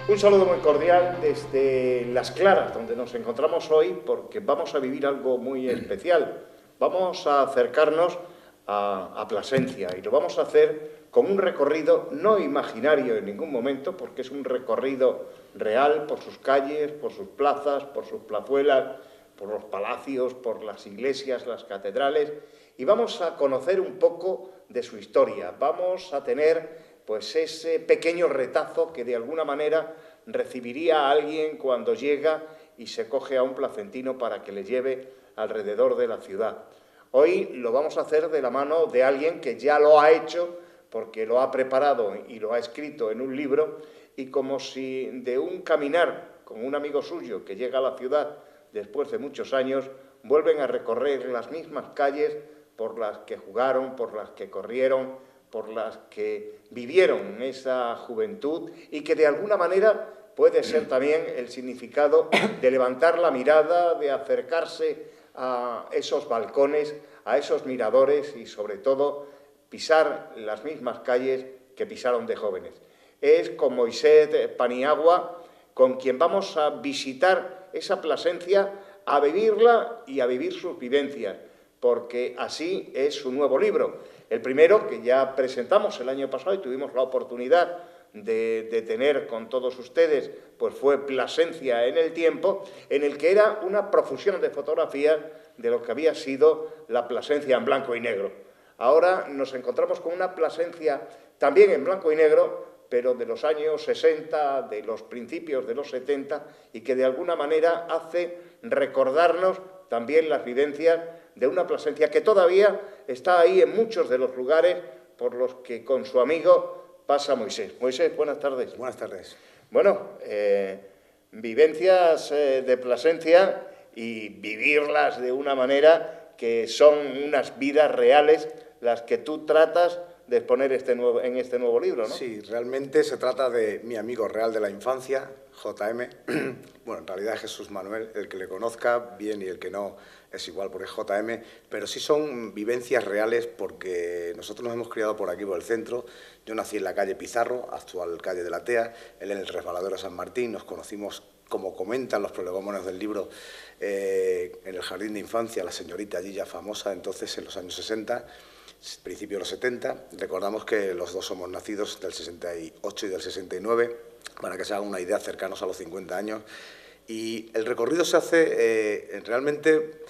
Un saludo muy cordial desde Las Claras, donde nos encontramos hoy, porque vamos a vivir algo muy especial. Vamos a acercarnos a Plasencia y lo vamos a hacer con un recorrido no imaginario en ningún momento, porque es un recorrido real por sus calles, por sus plazas, por sus plazuelas, por los palacios, por las iglesias, las catedrales, y vamos a conocer un poco de su historia. Vamos a tener pues ese pequeño retazo que de alguna manera recibiría a alguien cuando llega y se coge a un placentino para que le lleve alrededor de la ciudad. Hoy lo vamos a hacer de la mano de alguien que ya lo ha hecho, porque lo ha preparado y lo ha escrito en un libro, y como si de un caminar con un amigo suyo que llega a la ciudad después de muchos años, vuelven a recorrer las mismas calles por las que jugaron, por las que corrieron, por las que vivieron esa juventud y que de alguna manera puede ser también el significado de levantar la mirada, de acercarse a esos balcones, a esos miradores y sobre todo pisar las mismas calles que pisaron de jóvenes. Es con Moisés Paniagua con quien vamos a visitar esa Plasencia, a vivirla y a vivir sus vivencias, porque así es su nuevo libro. El primero, que ya presentamos el año pasado y tuvimos la oportunidad de tener con todos ustedes, pues fue Plasencia en el tiempo, en el que era una profusión de fotografías de lo que había sido la Plasencia en blanco y negro. Ahora nos encontramos con una Plasencia también en blanco y negro, pero de los años 60, de los principios de los 70, y que de alguna manera hace recordarnos también las vivencias de una Plasencia que todavía está ahí en muchos de los lugares por los que con su amigo pasa Moisés. Moisés, buenas tardes. Buenas tardes. Bueno, vivencias de Plasencia y vivirlas de una manera que son unas vidas reales las que tú tratas de exponer en este nuevo libro, ¿no? Sí, realmente se trata de mi amigo real de la infancia, JM. Bueno, en realidad es Jesús Manuel, el que le conozca bien y el que no es igual porque es JM, pero sí son vivencias reales porque nosotros nos hemos criado por aquí, por el centro. Yo nací en la calle Pizarro, actual calle de la Tea, él en el Resbaladero San Martín. Nos conocimos, como comentan los prolegómenos del libro, en el jardín de infancia, la señorita allí ya famosa, entonces en los años 60, principio de los 70. Recordamos que los dos somos nacidos del 68 y del 69, para que se hagan una idea, cercanos a los 50 años. Y el recorrido se hace realmente,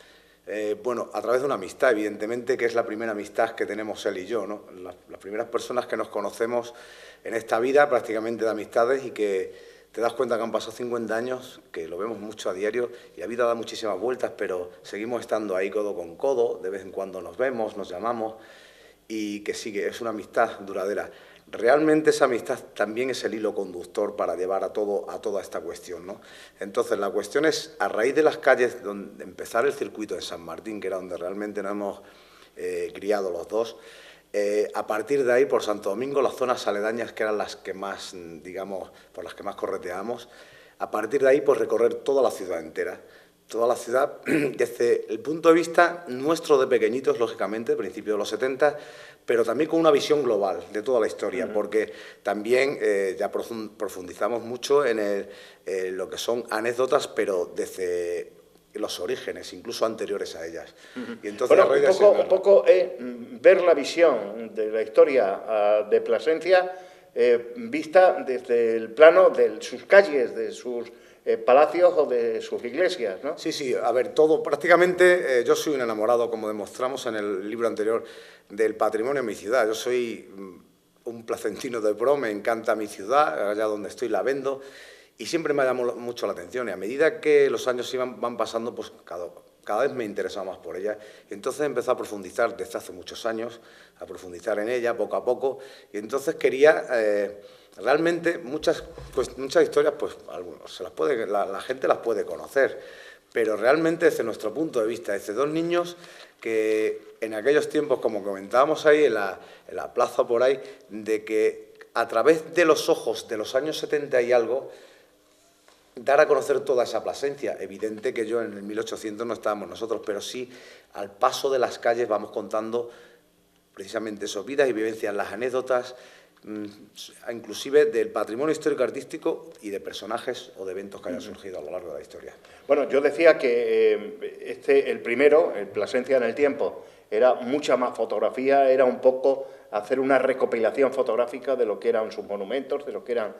bueno, a través de una amistad, evidentemente, que es la primera amistad que tenemos él y yo, ¿no? Las primeras personas que nos conocemos en esta vida, prácticamente de amistades, y que te das cuenta que han pasado 50 años, que lo vemos mucho a diario, y la vida da muchísimas vueltas, pero seguimos estando ahí codo con codo, de vez en cuando nos vemos, nos llamamos, y que sí, que es una amistad duradera. Realmente esa amistad también es el hilo conductor para llevar a toda esta cuestión, ¿no? Entonces, la cuestión es, a raíz de las calles donde empezar el circuito de San Martín, que era donde realmente nos hemos criado los dos, a partir de ahí, por Santo Domingo, las zonas aledañas, que eran las que más, digamos, por las que más correteábamos, a partir de ahí, pues recorrer toda la ciudad entera. Toda la ciudad, desde el punto de vista nuestro de pequeñitos, lógicamente, principio de los 70, pero también con una visión global de toda la historia, porque también ya profundizamos mucho en lo que son anécdotas, pero desde los orígenes, incluso anteriores a ellas. Y entonces, bueno, un poco ver la visión de la historia de Plasencia vista desde el plano de sus calles, de sus palacios o de sus iglesias, ¿no? Sí, sí, a ver, todo, prácticamente, yo soy un enamorado, como demostramos en el libro anterior, del patrimonio de mi ciudad. Yo soy un placentino de pro, me encanta mi ciudad, allá donde estoy la vendo, y siempre me ha llamado mucho la atención, y a medida que los años van pasando, pues cada vez me interesaba más por ella, y entonces empecé a profundizar desde hace muchos años, a profundizar en ella poco a poco, y entonces quería... realmente muchas historias, pues algunos la gente las puede conocer, pero realmente desde nuestro punto de vista, desde dos niños que en aquellos tiempos, como comentábamos ahí en la plaza por ahí, de que a través de los ojos de los años 70 y algo, dar a conocer toda esa Plasencia. Evidente que yo en el 1800 no estábamos nosotros, pero sí al paso de las calles vamos contando precisamente sus vidas y vivencias, las anécdotas, inclusive del patrimonio histórico-artístico y de personajes o de eventos que hayan surgido a lo largo de la historia. Bueno, yo decía que el primero, el Plasencia en el tiempo, era mucha más fotografía, era un poco hacer una recopilación fotográfica de lo que eran sus monumentos, de lo que eran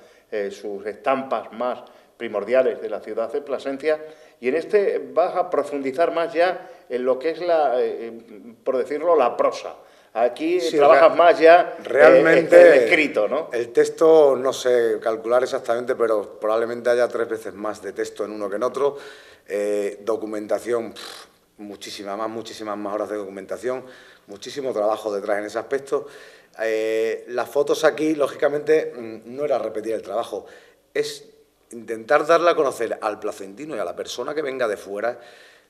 sus estampas más primordiales de la ciudad de Plasencia, y en este vas a profundizar más ya en lo que es por decirlo, la prosa. Aquí sí, trabajas más ya realmente el escrito, ¿no? El texto, no sé calcular exactamente, pero probablemente haya 3 veces más de texto en uno que en otro. Documentación, muchísimas más horas de documentación, muchísimo trabajo detrás en ese aspecto. Las fotos aquí, lógicamente, no era repetir el trabajo, es intentar darle a conocer al placentino y a la persona que venga de fuera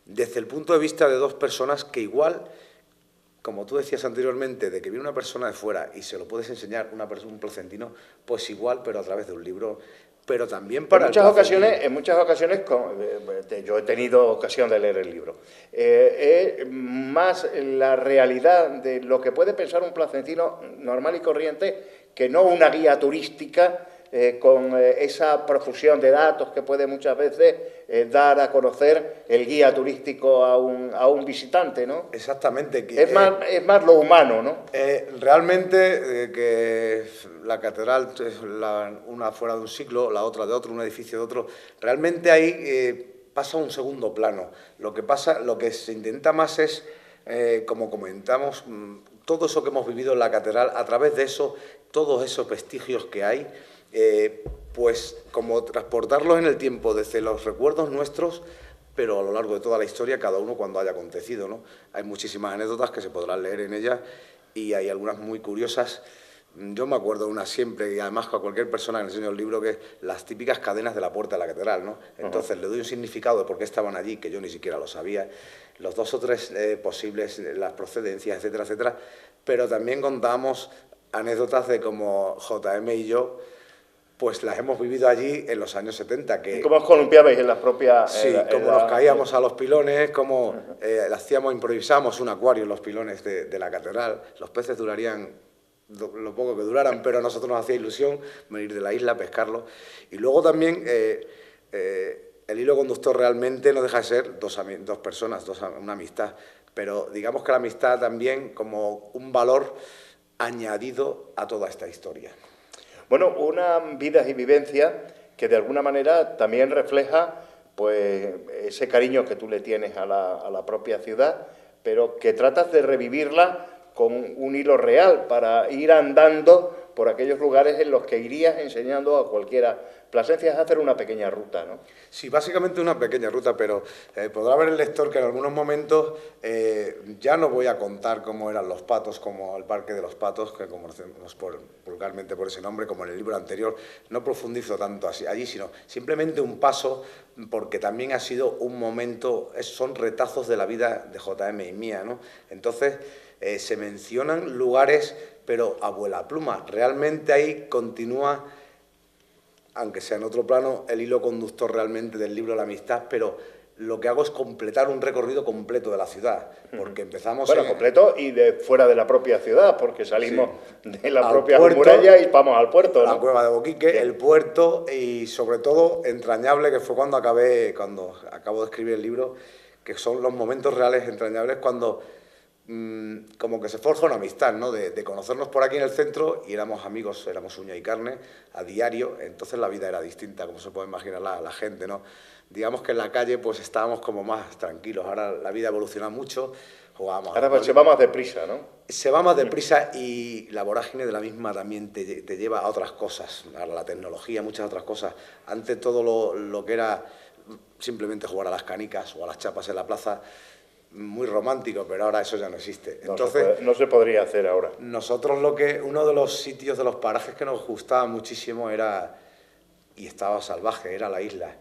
desde el punto de vista de 2 personas que igual, como tú decías anteriormente, de que viene una persona de fuera y se lo puedes enseñar un placentino, pues igual, pero a través de un libro, pero también para en muchas ocasiones yo he tenido ocasión de leer el libro, más la realidad de lo que puede pensar un placentino normal y corriente que no una guía turística con esa profusión de datos que puede muchas veces dar a conocer el guía turístico a un visitante, ¿no? Exactamente. Es más lo humano, ¿no? Realmente que la catedral es una fuera de un siglo, la otra de otro, un edificio de otro, realmente ahí pasa a un segundo plano. Lo que se intenta más es, como comentamos, todo eso que hemos vivido en la catedral, a través de eso, todos esos vestigios que hay, pues como transportarlos en el tiempo desde los recuerdos nuestros, pero a lo largo de toda la historia, cada uno cuando haya acontecido, ¿no? Hay muchísimas anécdotas que se podrán leer en ellas y hay algunas muy curiosas. Yo me acuerdo de una siempre, y además a cualquier persona que le enseño el libro, que es las típicas cadenas de la puerta de la catedral, ¿no? Entonces le doy un significado de por qué estaban allí, que yo ni siquiera lo sabía, los 2 o 3 posibles, las procedencias, etcétera, etcétera, pero también contamos anécdotas de cómo JM y yo pues las hemos vivido allí en los años 70. ¿Y cómo os columpiabais en las propias...? Sí, cómo nos caíamos a los pilones, cómo improvisábamos un acuario en los pilones de la catedral. Los peces durarían lo poco que duraran, pero a nosotros nos hacía ilusión venir de la isla, pescarlo. Y luego también el hilo conductor realmente no deja de ser 2 personas, una amistad. Pero digamos que la amistad también como un valor añadido a toda esta historia. Bueno, una vida y vivencia que de alguna manera también refleja pues, ese cariño que tú le tienes a la propia ciudad, pero que tratas de revivirla con un hilo real para ir andando por aquellos lugares en los que irías enseñando a cualquiera. Plasencia es hacer una pequeña ruta, ¿no? Sí, básicamente una pequeña ruta, pero podrá ver el lector que en algunos momentos ya no voy a contar cómo eran los patos, como el Parque de los Patos, que conocemos vulgarmente por ese nombre, como en el libro anterior. No profundizo tanto allí, sino simplemente un paso, porque también ha sido un momento, son retazos de la vida de JM y mía, ¿no? Entonces, se mencionan lugares, pero a vuela pluma. Realmente ahí continúa, aunque sea en otro plano, el hilo conductor realmente del libro La Amistad, pero lo que hago es completar un recorrido completo de la ciudad, porque empezamos... Bueno, completo y de fuera de la propia ciudad, porque salimos de la propia muralla y vamos al puerto, ¿no? La cueva de Boquique, el puerto y sobre todo entrañable, que fue cuando acabo de escribir el libro, que son los momentos reales entrañables cuando como que se forja una amistad, ¿no? De conocernos por aquí en el centro y éramos amigos, éramos uña y carne a diario, entonces la vida era distinta, como se puede imaginar la gente, ¿no? Digamos que en la calle pues estábamos como más tranquilos, ahora la vida evoluciona mucho, jugábamos... Ahora pues se va más deprisa, ¿no? Se va más deprisa y la vorágine de la misma también te lleva a otras cosas, a la tecnología, muchas otras cosas. Antes todo lo que era simplemente jugar a las canicas o a las chapas en la plaza, muy romántico, pero ahora eso ya no existe. Entonces, no se podría hacer ahora. Nosotros uno de los sitios, de los parajes que nos gustaba muchísimo era, y estaba salvaje, era la isla.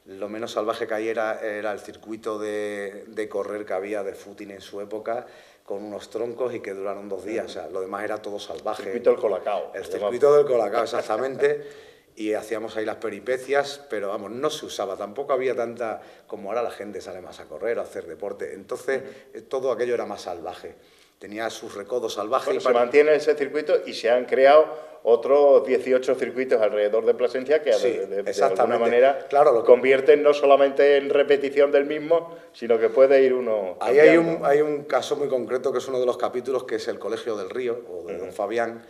Lo menos salvaje que hay era el circuito de correr que había de footing en su época, con unos troncos y que duraron 2 días. O sea, lo demás era todo salvaje. El circuito del Colacao. El circuito del Colacao, exactamente. Y hacíamos ahí las peripecias, pero vamos, no se usaba, tampoco había tanta, como ahora la gente sale más a correr o a hacer deporte, entonces todo aquello era más salvaje, tenía sus recodos salvajes. Bueno, se mantiene ese circuito y se han creado otros 18 circuitos alrededor de Plasencia que Sí, de alguna manera claro, convierten no solamente en repetición del mismo, sino que puede ir uno ahí cambiando. hay un caso muy concreto que es uno de los capítulos, que es el Colegio del Río, o de Don Fabián,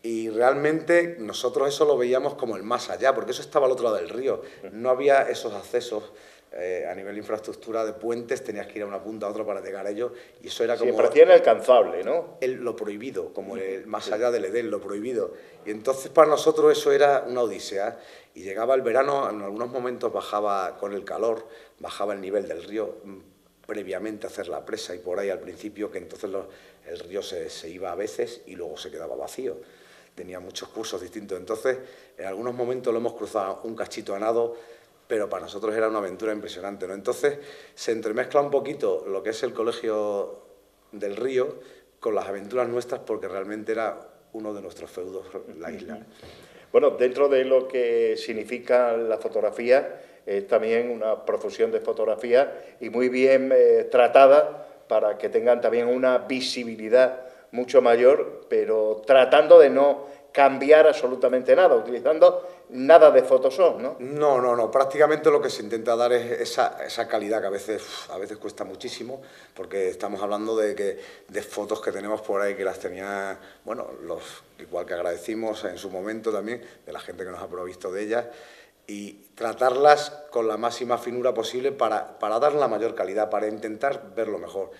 y realmente nosotros eso lo veíamos como el más allá, porque eso estaba al otro lado del río. No había esos accesos a nivel de infraestructura de puentes, tenías que ir a una punta a otra para llegar a ellos, y eso era Sí, como parecía inalcanzable, ¿no? lo prohibido, como el más allá del Edén, lo prohibido. Y entonces para nosotros eso era una odisea. Y llegaba el verano, en algunos momentos bajaba con el calor, bajaba el nivel del río, previamente a hacer la presa, y por ahí al principio, que entonces el río se iba a veces y luego se quedaba vacío. Tenía muchos cursos distintos. Entonces, en algunos momentos lo hemos cruzado un cachito a nado, pero para nosotros era una aventura impresionante, ¿no? Entonces, se entremezcla un poquito lo que es el Colegio del Río con las aventuras nuestras, porque realmente era uno de nuestros feudos, la isla. Bueno, dentro de lo que significa la fotografía, es también una profusión de fotografía y muy bien tratada para que tengan también una visibilidad mucho mayor, pero tratando de no cambiar absolutamente nada, utilizando nada de Photoshop, ¿no? No. Prácticamente lo que se intenta dar es esa calidad que a veces cuesta muchísimo, porque estamos hablando de fotos que tenemos por ahí que las tenía, bueno, igual que agradecimos en su momento también, de la gente que nos ha provisto de ellas, y tratarlas con la máxima finura posible para dar la mayor calidad, para intentar verlo mejor.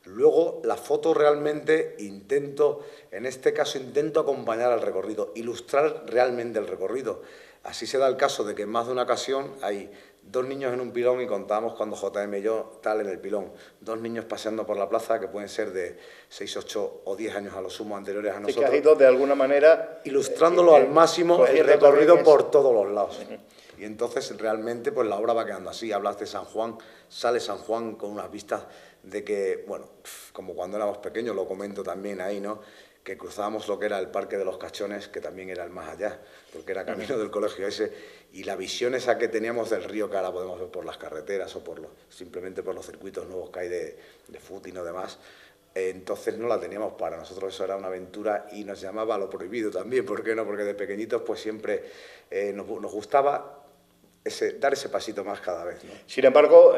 Luego, la foto realmente en este caso intento acompañar al recorrido, ilustrar realmente el recorrido. Así se da el caso de que en más de una ocasión hay 2 niños en un pilón y contábamos cuando JM y yo tal en el pilón. 2 niños paseando por la plaza que pueden ser de 6, 8 o 10 años a lo sumo anteriores a nosotros. Sí, que has ido de alguna manera ilustrándolo al máximo el recorrido por todos los lados. Uh-huh. Y entonces realmente pues la obra va quedando así. Hablas de San Juan, sale San Juan con unas vistas de que, bueno, como cuando éramos pequeños, lo comento también ahí, ¿no?, que cruzábamos lo que era el Parque de los Cachones, que también era el más allá, porque era camino del colegio ese, y la visión esa que teníamos del río, que ahora podemos ver por las carreteras o simplemente por los circuitos nuevos que hay de footing o demás, entonces no la teníamos. Para nosotros eso era una aventura y nos llamaba lo prohibido también. ¿Por qué no? Porque de pequeñitos pues siempre nos gustaba dar ese pasito más cada vez, ¿no? Sin embargo,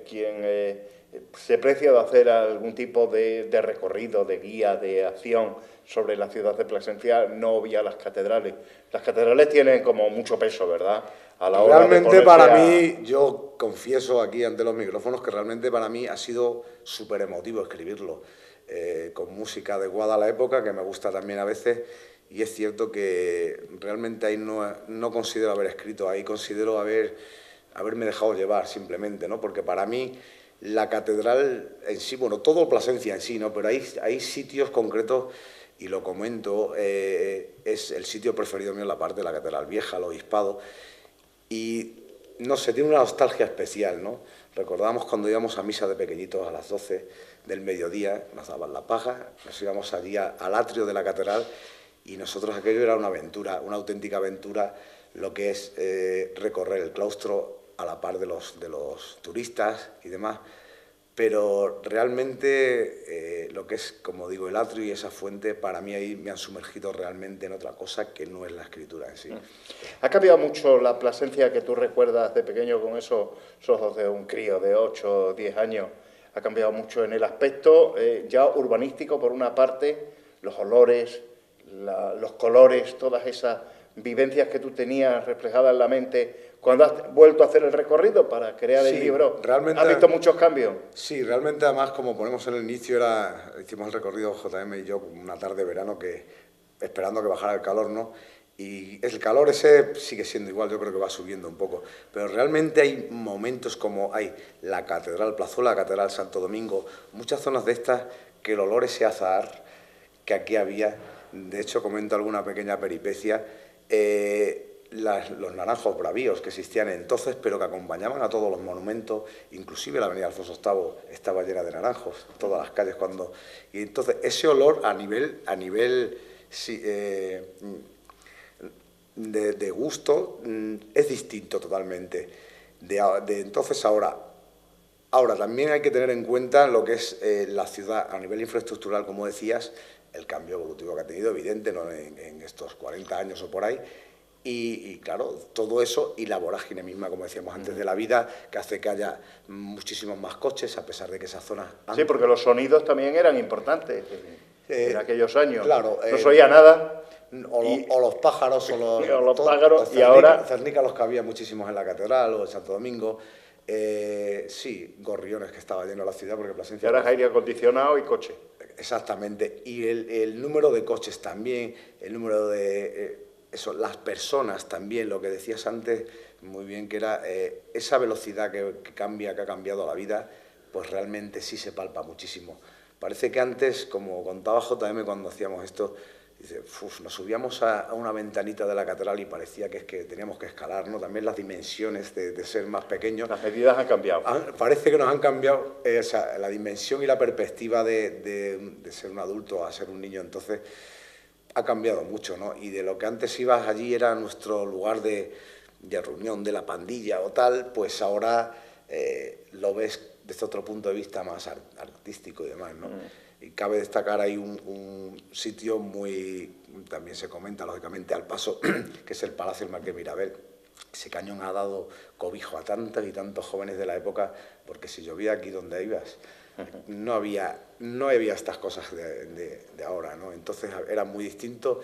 quien se precia de hacer algún tipo de recorrido, de guía, de acción sobre la ciudad de Plasencia, no obvia las catedrales. Las catedrales tienen como mucho peso, ¿verdad? A la hora realmente para mí, yo confieso aquí ante los micrófonos que realmente para mí ha sido súper emotivo escribirlo, con música adecuada a la época, que me gusta también a veces. Y es cierto que realmente ahí no considero haber escrito, ahí considero haberme dejado llevar simplemente, ¿no? Porque para mí la catedral en sí, bueno, todo Plasencia en sí, ¿no? Pero hay sitios concretos, y lo comento, es el sitio preferido mío, la parte de la Catedral Vieja, el Obispado, y no sé, tiene una nostalgia especial, ¿no? Recordamos cuando íbamos a misa de pequeñitos a las 12 del mediodía, nos daban la paja, nos íbamos allí al atrio de la catedral, y nosotros aquello era una aventura, una auténtica aventura, lo que es recorrer el claustro a la par de los turistas y demás, pero realmente lo que es, como digo, el atrio y esa fuente, para mí ahí me han sumergido realmente en otra cosa que no es la escritura en sí. ¿Ha cambiado mucho la Plasencia que tú recuerdas de pequeño con esos ojos de un crío de 8 o 10 años? ¿Ha cambiado mucho en el aspecto ya urbanístico, por una parte, los olores, los colores, todas esas vivencias que tú tenías reflejadas en la mente cuando has vuelto a hacer el recorrido para crear el libro? Realmente, ¿Has visto muchos cambios? Sí, realmente, además, como ponemos en el inicio, hicimos el recorrido JM y yo una tarde de verano, esperando que bajara el calor, ¿no? Y el calor ese sigue siendo igual, yo creo que va subiendo un poco, pero realmente hay momentos como hay la Catedral Plazuela, la Catedral Santo Domingo, muchas zonas de estas que el olor ese azahar que aquí había. De hecho, comento alguna pequeña peripecia, los naranjos bravíos que existían entonces, pero que acompañaban a todos los monumentos, inclusive la avenida Alfonso VIII estaba llena de naranjos, todas las calles y entonces ese olor a nivel sí, de gusto es distinto totalmente de entonces a ahora. Ahora, también hay que tener en cuenta lo que es la ciudad a nivel infraestructural, como decías, el cambio evolutivo que ha tenido, evidente, ¿no? en estos 40 años o por ahí. Y claro, todo eso y la vorágine misma, como decíamos antes, de la vida, que hace que haya muchísimos más coches, a pesar de que esa zona... Sí, porque los sonidos también eran importantes en aquellos años. Claro, no se oía nada. O los pájaros, o los pájaros, y ahora... Cernica los que había muchísimos en la catedral o en Santo Domingo. Sí, gorriones, que estaba lleno la ciudad, porque Plasencia... Y ahora es aire acondicionado y coche. Exactamente. Y el número de coches también, el número de... eso, las personas también, lo que decías antes, muy bien, que era esa velocidad que ha cambiado la vida, pues realmente sí se palpa muchísimo. Parece que antes, como contaba JM cuando hacíamos esto, dice, nos subíamos a una ventanita de la catedral y parecía que teníamos que escalar, ¿no? También las dimensiones de ser más pequeños. Las medidas han cambiado. Parece que nos han cambiado la dimensión y la perspectiva de ser un adulto a ser un niño. Entonces, ha cambiado mucho, ¿no? Y de lo que antes ibas allí era nuestro lugar de reunión de la pandilla o tal, pues ahora lo ves desde otro punto de vista más artístico y demás, ¿no? Y cabe destacar ahí un sitio muy, también se comenta lógicamente al paso, que es el Palacio del Marqués Mirabel. Ese cañón ha dado cobijo a tantos y tantos jóvenes de la época, porque si llovía aquí donde ibas, no había estas cosas de ahora, ¿no? Entonces era muy distinto,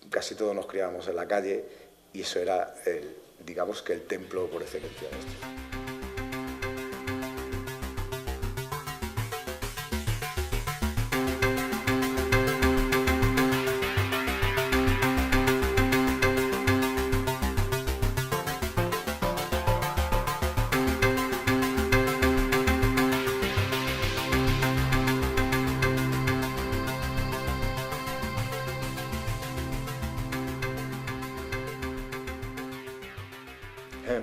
casi todos nos criábamos en la calle y eso era, digamos que el templo por excelencia nuestro.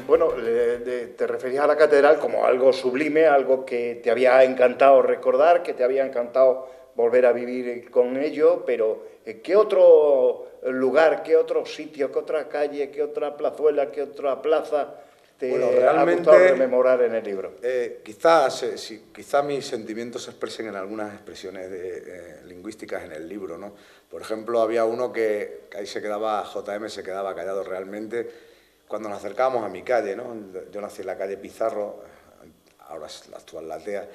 Bueno, te referías a la catedral como algo sublime, algo que te había encantado recordar, que te había encantado volver a vivir con ello, pero ¿qué otro lugar, qué otro sitio, qué otra calle, qué otra plazuela, qué otra plaza te ha gustado rememorar en el libro? Quizá mis sentimientos se expresen en algunas expresiones lingüísticas en el libro, ¿no? Por ejemplo, había uno que ahí JM se quedaba callado realmente, cuando nos acercábamos a mi calle, ¿no? Yo nací en la calle Pizarro, ahora es la actual Latea.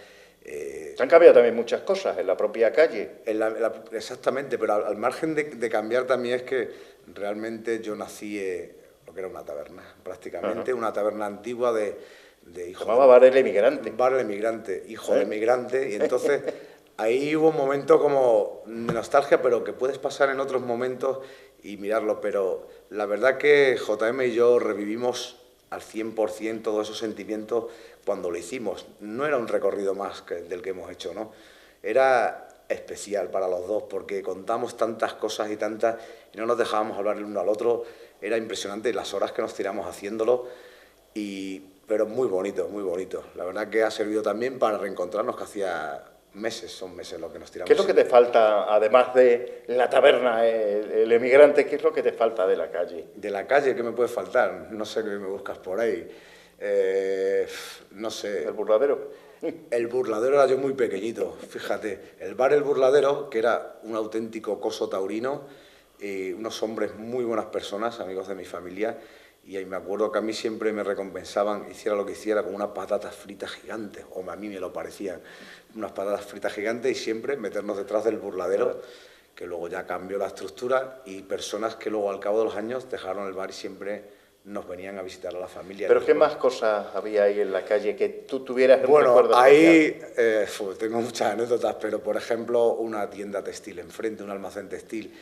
Se han cambiado también muchas cosas en la propia calle. Exactamente, pero al margen de cambiar también es que realmente yo nací lo que era una taberna, prácticamente, una taberna antigua de hijo. Se llamaba Bar El Emigrante. Bar El Emigrante, hijo de emigrante, y entonces ahí hubo un momento como de nostalgia, pero que puedes pasar en otros momentos y mirarlo, pero la verdad que JM y yo revivimos al 100% todos esos sentimientos cuando lo hicimos. No era un recorrido más del que hemos hecho, ¿no? Era especial para los dos porque contamos tantas cosas y no nos dejábamos hablar el uno al otro. Era impresionante las horas que nos tiramos haciéndolo, pero muy bonito, muy bonito. La verdad que ha servido también para reencontrarnos, que hacía son meses lo que nos tiramos. ¿Qué es lo que te falta, además de la taberna, el emigrante, qué es lo que te falta de la calle? De la calle, ¿qué me puede faltar? No sé qué me buscas por ahí. No sé. ¿El burladero? El burladero era yo muy pequeñito, fíjate. El bar El Burladero, que era un auténtico coso taurino, unos hombres muy buenas personas, amigos de mi familia, y ahí me acuerdo que a mí siempre me recompensaban, hiciera lo que hiciera, con unas patatas fritas gigantes, o a mí me lo parecían, unas patatas fritas gigantes, y siempre meternos detrás del burladero, que luego ya cambió la estructura, y personas que luego al cabo de los años dejaron el bar y siempre nos venían a visitar a la familia. ¿Pero qué más cosas había ahí en la calle que tú tuvieras el bueno, recuerdo ahí tengo muchas anécdotas, pero por ejemplo una tienda textil enfrente, un almacén textil,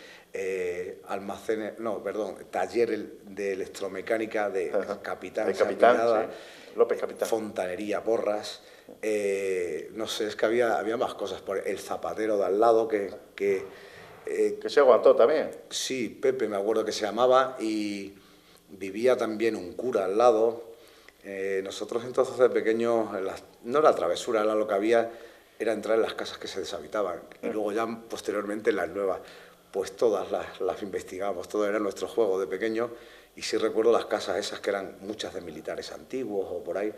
taller de electromecánica de Capitán, sí. López Capitán. Fontanería, Porras, no sé, es que había más cosas, el zapatero de al lado que se aguantó también. Sí, Pepe me acuerdo que se llamaba, y vivía también un cura al lado. Nosotros entonces de pequeños, no era travesura, lo que había era entrar en las casas que se deshabitaban, y luego ya posteriormente en las nuevas, pues todas las investigamos, todo era nuestro juego de pequeños, y sí recuerdo las casas esas que eran muchas de militares antiguos o por ahí,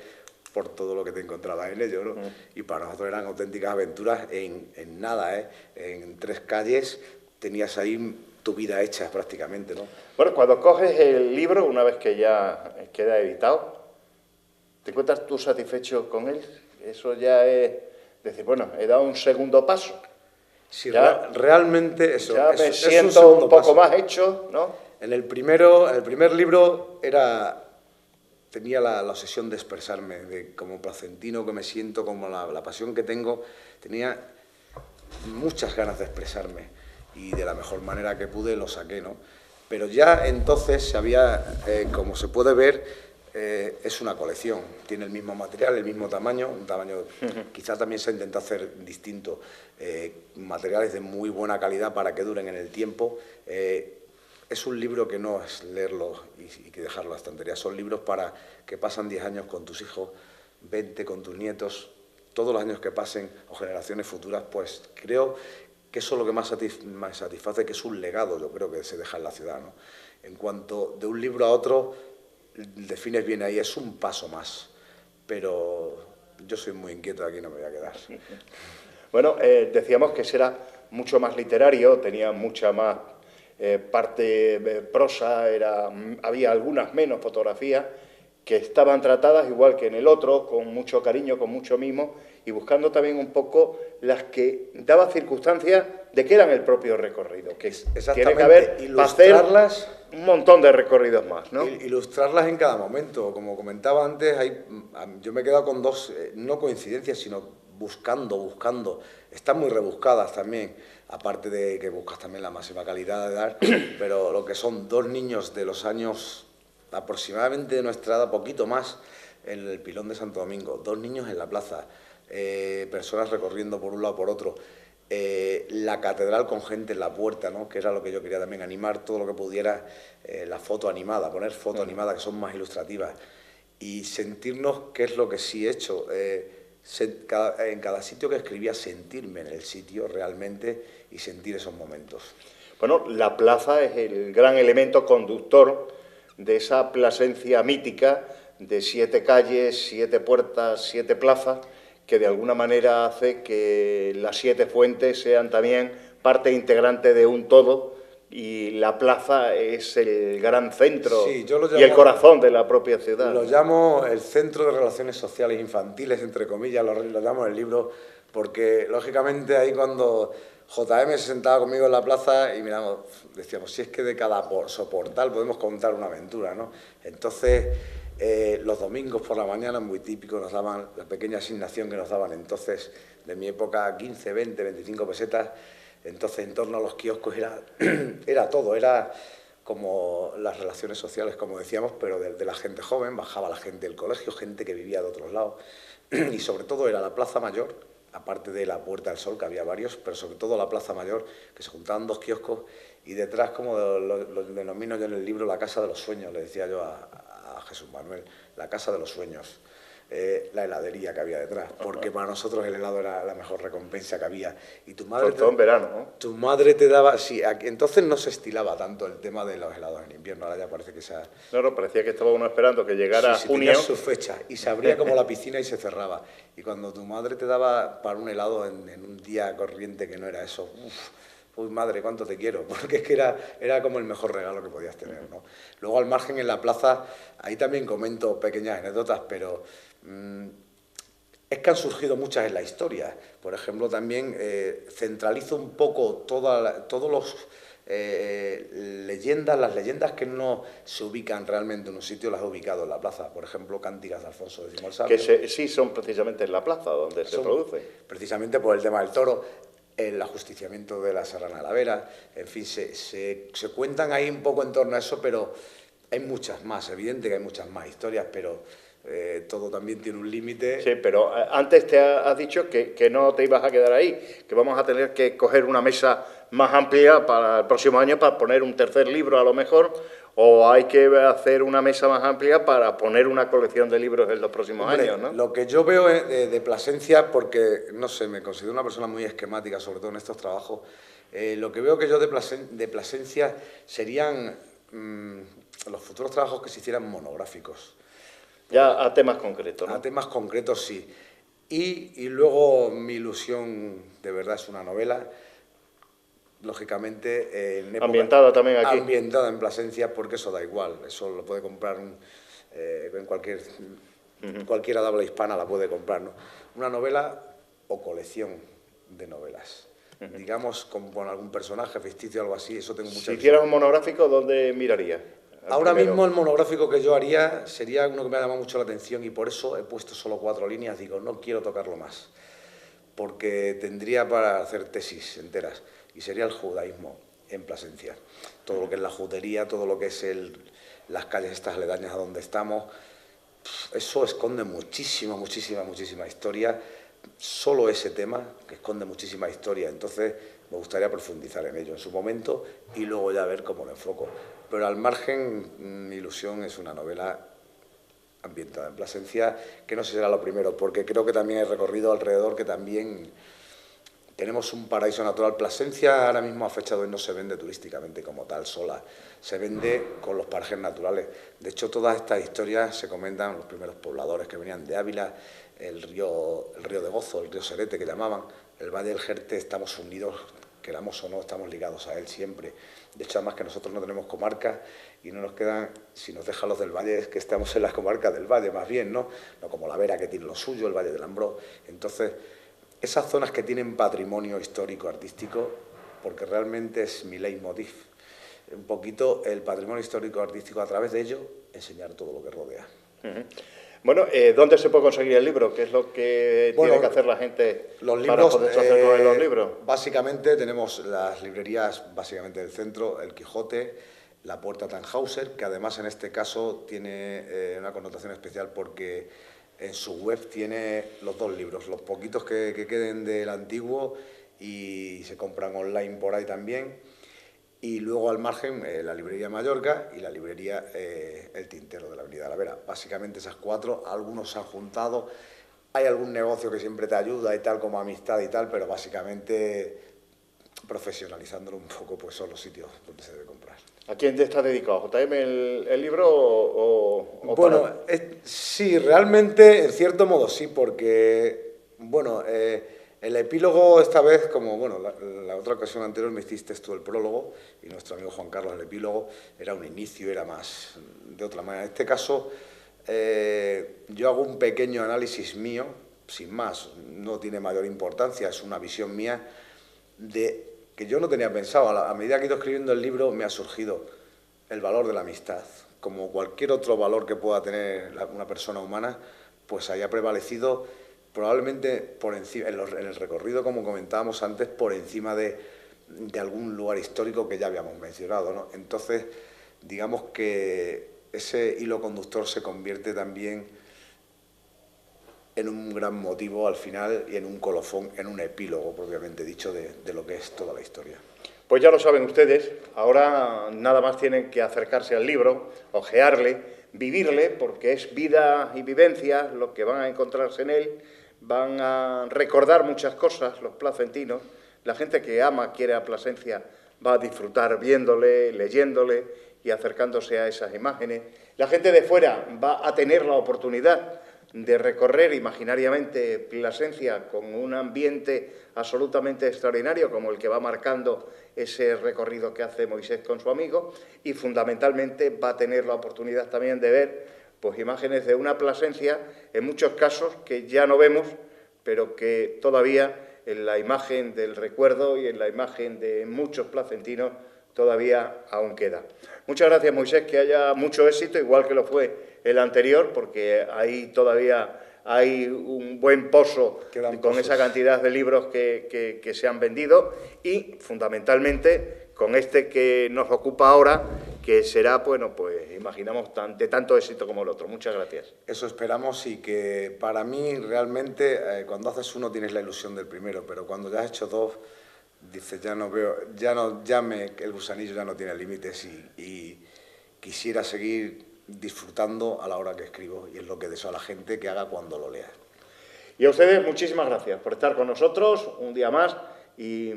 por todo lo que te encontrabas en ello, ¿no? Y para nosotros eran auténticas aventuras en nada, ¿eh? En 3 calles tenías ahí tu vida hecha prácticamente, ¿no? Bueno, cuando coges el libro, una vez que ya queda editado, ¿te encuentras tú satisfecho con él? Eso ya es decir, bueno, he dado un segundo paso. Sí, realmente eso. Ya me es siento un poco paso. más hecho, ¿no? En el primer libro tenía la obsesión de expresarme, de como placentino que me siento, como la pasión que tengo, tenía muchas ganas de expresarme y de la mejor manera que pude lo saqué, ¿no? Pero ya entonces como se puede ver, es una colección, tiene el mismo material, el mismo tamaño, un tamaño quizá también se intenta hacer distinto, materiales de muy buena calidad para que duren en el tiempo. Es un libro que no es leerlo y que dejarlo en la estantería, son libros para que pasan 10 años con tus hijos, 20 con tus nietos, todos los años que pasen o generaciones futuras, pues creo que eso es lo que más me satisface, que es un legado, yo creo que se deja en la ciudad, ¿no? En cuanto de un libro a otro, defines bien ahí, es un paso más, pero yo soy muy inquieto, aquí no me voy a quedar. Bueno, decíamos que será mucho más literario, tenía mucha más parte prosa, había algunas menos fotografías que estaban tratadas igual que en el otro, con mucho cariño, con mucho mimo, y buscando también un poco las que daban circunstancias de que eran el propio recorrido, que tiene que haber ilustrarlas, para hacer un montón de recorridos más, ¿no? Ilustrarlas en cada momento, como comentaba antes, yo me he quedado con 2, no coincidencias, sino buscando, están muy rebuscadas también, aparte de que buscas también la máxima calidad de dar, pero lo que son 2 niños de los años aproximadamente de nuestra edad, poquito más, en el Pilón de Santo Domingo, 2 niños en la plaza, personas recorriendo por un lado por otro, la catedral con gente en la puerta, ¿no? Que era lo que yo quería también, animar todo lo que pudiera, la foto animada, poner foto animada, que son más ilustrativas, y sentirnos, que es lo que sí he hecho, en cada sitio que escribía, sentirme en el sitio realmente y sentir esos momentos. Bueno, la plaza es el gran elemento conductor de esa Plasencia mítica de 7 calles, 7 puertas, 7 plazas, que de alguna manera hace que las 7 fuentes sean también parte integrante de un todo, y la plaza es el gran centro y el corazón de la propia ciudad. Lo llamo el centro de relaciones sociales infantiles, entre comillas, lo llamo en el libro, porque lógicamente ahí cuando JM se sentaba conmigo en la plaza y miramos, decíamos, si es que de cada soportal podemos contar una aventura, ¿no? Entonces, los domingos por la mañana, muy típico, nos daban la pequeña asignación que nos daban entonces, de mi época, 15, 20, 25 pesetas. Entonces, en torno a los kioscos era todo, era como las relaciones sociales, como decíamos, pero de la gente joven, bajaba la gente del colegio, gente que vivía de otros lados, y sobre todo era la Plaza Mayor, aparte de la Puerta del Sol, que había varios, pero sobre todo la Plaza Mayor, que se juntaban 2 kioscos, y detrás, como lo denomino yo en el libro, la Casa de los Sueños, le decía yo a Jesús Manuel, la Casa de los Sueños. La heladería que había detrás, porque para nosotros el helado era la mejor recompensa que había. Y tu madre, sobre todo en verano, ¿no? Tu madre te daba, sí, entonces no se estilaba tanto el tema de los helados en invierno, ahora ya parece que se ha... No, parecía que estaba uno esperando que llegara junio. Tenía su fecha, y se abría como la piscina y se cerraba. Y cuando tu madre te daba para un helado en un día corriente que no era eso, uy, madre, cuánto te quiero, porque es que era como el mejor regalo que podías tener, ¿no? Luego, al margen, en la plaza, ahí también comento pequeñas anécdotas, pero es que han surgido muchas en la historia. Por ejemplo, también centralizo un poco todos los las leyendas que no se ubican realmente en un sitio, las he ubicado en la plaza. Por ejemplo, Cánticas de Alfonso X el Sabio. Que sí son precisamente en la plaza donde se produce. Precisamente por el tema del toro, el ajusticiamiento de la Serrana de la Vera, en fin, se cuentan ahí un poco en torno a eso, pero hay muchas más, evidente que hay muchas más historias, pero todo también tiene un límite. Sí, pero antes te has dicho que no te ibas a quedar ahí, que vamos a tener que coger una mesa más amplia para el próximo año para poner un tercer libro a lo mejor, o hay que hacer una mesa más amplia para poner una colección de libros en los próximos años, ¿no? Lo que yo veo de Plasencia, porque, no sé, me considero una persona muy esquemática, sobre todo en estos trabajos, lo que veo que yo de Plasencia serían los futuros trabajos que se hicieran monográficos. Ya a temas concretos, ¿no? A temas concretos, sí. Y luego mi ilusión de verdad es una novela, lógicamente en época Ambientada también aquí. ambientada en Plasencia, porque eso da igual, eso lo puede comprar en cualquiera de habla hispana la puede comprar, ¿no? Una novela o colección de novelas, digamos, con algún personaje ficticio o algo así, eso tengo mucha Si hicieras un monográfico, ¿dónde mirarías? Ahora mismo el monográfico que yo haría sería uno que me ha llamado mucho la atención y por eso he puesto solo 4 líneas. Digo, no quiero tocarlo más, porque tendría para hacer tesis enteras y sería el judaísmo en Plasencia. Todo lo que es la judería, todo lo que es las calles estas aledañas a donde estamos, eso esconde muchísima historia. Solo ese tema, que esconde muchísima historia. Entonces me gustaría profundizar en ello en su momento y luego ya ver cómo lo enfoco. Pero al margen, mi ilusión es una novela ambientada en Plasencia, que no sé si será lo primero, porque creo que también he recorrido alrededor, que también tenemos un paraíso natural. Plasencia ahora mismo a fecha de hoy no se vende turísticamente como tal sola, se vende con los parajes naturales. De hecho, todas estas historias se comentan los primeros pobladores que venían de Ávila, el río de Gozo, el río Serete que llamaban, el Valle del Jerte, estamos unidos, queramos o no, estamos ligados a él siempre. De hecho, además que nosotros no tenemos comarca y no nos quedan, si nos dejan los del Valle, es que estamos en las comarcas del Valle más bien, ¿no? No como la Vera, que tiene lo suyo, el Valle del Ambrós. Entonces, esas zonas que tienen patrimonio histórico, artístico, porque realmente es mi leitmotiv, un poquito el patrimonio histórico, artístico, a través de ello, enseñar todo lo que rodea. Bueno, ¿dónde se puede conseguir el libro? ¿Qué es lo que tiene que hacer la gente para poder hacer con los libros? Básicamente tenemos las librerías básicamente del centro, el Quijote, la Puerta Tannhäuser, que además en este caso tiene una connotación especial porque en su web tiene los 2 libros, los poquitos que queden del antiguo y se compran online por ahí también. Y luego al margen la librería Mallorca y la librería El Tintero de la Avenida de la Vera. Básicamente esas 4, algunos se han juntado, hay algún negocio que siempre te ayuda y tal, como amistad y tal, pero básicamente profesionalizándolo un poco, pues son los sitios donde se debe comprar. ¿A quién te está dedicado? ¿JM el libro o bueno, sí, realmente, en cierto modo sí, porque, bueno, el epílogo esta vez, como, bueno, la otra ocasión anterior me hiciste tú el prólogo y nuestro amigo Juan Carlos el epílogo, era un inicio, era más de otra manera. En este caso, yo hago un pequeño análisis mío, sin más, no tiene mayor importancia, es una visión mía de que yo no tenía pensado. A medida que he ido escribiendo el libro me ha surgido el valor de la amistad. Como cualquier otro valor que pueda tener una persona humana, pues haya prevalecido probablemente por encima, en el recorrido, como comentábamos antes, por encima de algún lugar histórico que ya habíamos mencionado, ¿no? Entonces, digamos que ese hilo conductor se convierte también en un gran motivo al final y en un colofón, en un epílogo propiamente dicho de lo que es toda la historia. Pues ya lo saben ustedes, ahora nada más tienen que acercarse al libro, ojearle, vivirle, porque es vida y vivencia lo que van a encontrarse en él, van a recordar muchas cosas los placentinos, la gente que ama, quiere a Plasencia, va a disfrutar viéndole, leyéndole y acercándose a esas imágenes. La gente de fuera va a tener la oportunidad de recorrer imaginariamente Plasencia con un ambiente absolutamente extraordinario como el que va marcando ese recorrido que hace Moisés con su amigo y fundamentalmente va a tener la oportunidad también de ver pues imágenes de una Plasencia en muchos casos que ya no vemos pero que todavía en la imagen del recuerdo y en la imagen de muchos placentinos todavía aún queda. Muchas gracias, Moisés, que haya mucho éxito, igual que lo fue el anterior, porque ahí todavía hay un buen pozo con esa cantidad de libros que se han vendido y, fundamentalmente, con este que nos ocupa ahora, que será, bueno, pues imaginamos de tanto éxito como el otro. Muchas gracias. Eso esperamos y que para mí realmente cuando haces uno tienes la ilusión del primero, pero cuando ya has hecho 2 dices ya no veo, el gusanillo ya no tiene límites y quisiera seguir disfrutando a la hora que escribo y es lo que deseo a la gente que haga cuando lo lea. Y a ustedes muchísimas gracias por estar con nosotros un día más y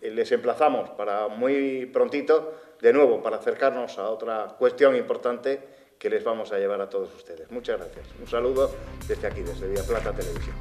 les emplazamos para muy prontito de nuevo para acercarnos a otra cuestión importante que les vamos a llevar a todos ustedes. Muchas gracias. Un saludo desde aquí, desde Vía Plata Televisión.